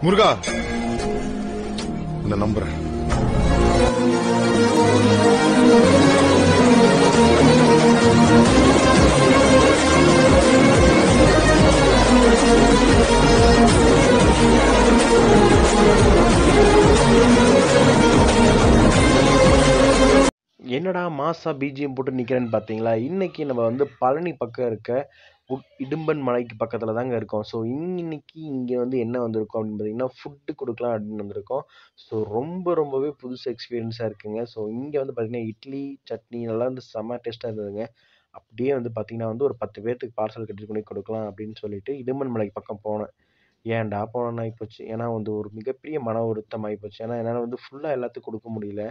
முருகா, நான் நம்புறேன். என்னடா மாசா பிஜிஎம் போட்டு நிக்கிறேன்னு பாத்தீங்களா? இன்னைக்கு நம்ம பழனி பக்கம் இருக்க இடும்பன் மலைக்கு பக்கத்துல தாங்க இருக்கோம். ஸோ இன்னைக்கு இங்க என்ன வந்திருக்கோம் அப்படின்னு பார்த்தீங்கன்னா, ஃபுட்டு கொடுக்கலாம் அப்படின்னு வந்திருக்கோம். ஸோ ரொம்பவே புதுசு எக்ஸ்பீரியன்ஸா இருக்குங்க. ஸோ இங்க பார்த்தீங்கன்னா இட்லி சட்னி நல்லா செம்ம டேஸ்டா இருந்ததுங்க. அப்படியே பார்த்தீங்கன்னா ஒரு 10 பேர்த்துக்கு பார்சல் கட்டி கொண்டு கொடுக்கலாம் அப்படின்னு சொல்லிட்டு இடும்பன் மலைக்கு பக்கம் போனேன். ஏன்டா போனேன்னு ஆகிப்போச்சு. ஏன்னா ஒரு மிகப்பெரிய மன வருத்தம் ஆகிப்போச்சு. ஏன்னா என்னால் ஃபுல்லாக எல்லாத்துக்கும் கொடுக்க முடியல.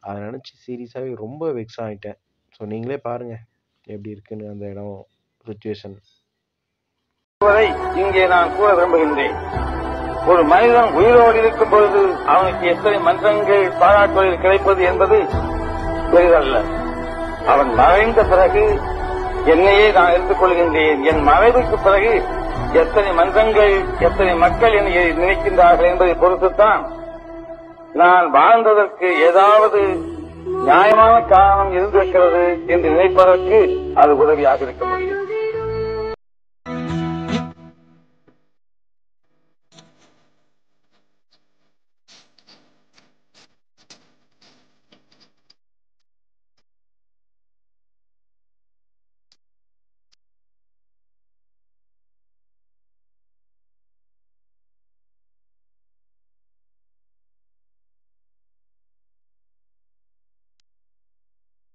அதை நினச்சி சீரியஸாகவே ரொம்ப வெக்ஸ் ஆகிட்டேன். ஸோ நீங்களே பாருங்க எப்படி இருக்குன்னு அந்த இடம் சுச்சுவேஷன். இங்கே நான் கூற விரும்புகின்றேன். ஒரு மனிதன் உயிரோடு இருக்கும் பொழுது அவனுக்கு எத்தனை மன்றங்கள் பாராட்டுவதில் கிடைப்பது என்பது பெரிதல்ல. அவன் மறைந்த பிறகு என்னையே நான் எடுத்துக் கொள்கின்றேன். என் மறைவுக்கு பிறகு எத்தனை மன்றங்கள் எத்தனை மக்கள் என்னை நினைக்கின்றார்கள் என்பதை பொறுத்துத்தான் நான் வாழ்ந்ததற்கு ஏதாவது நியாயமான காரணம் இருந்திருக்கிறது என்று நினைப்பதற்கு அது உதவியாக இருக்க முடியும்.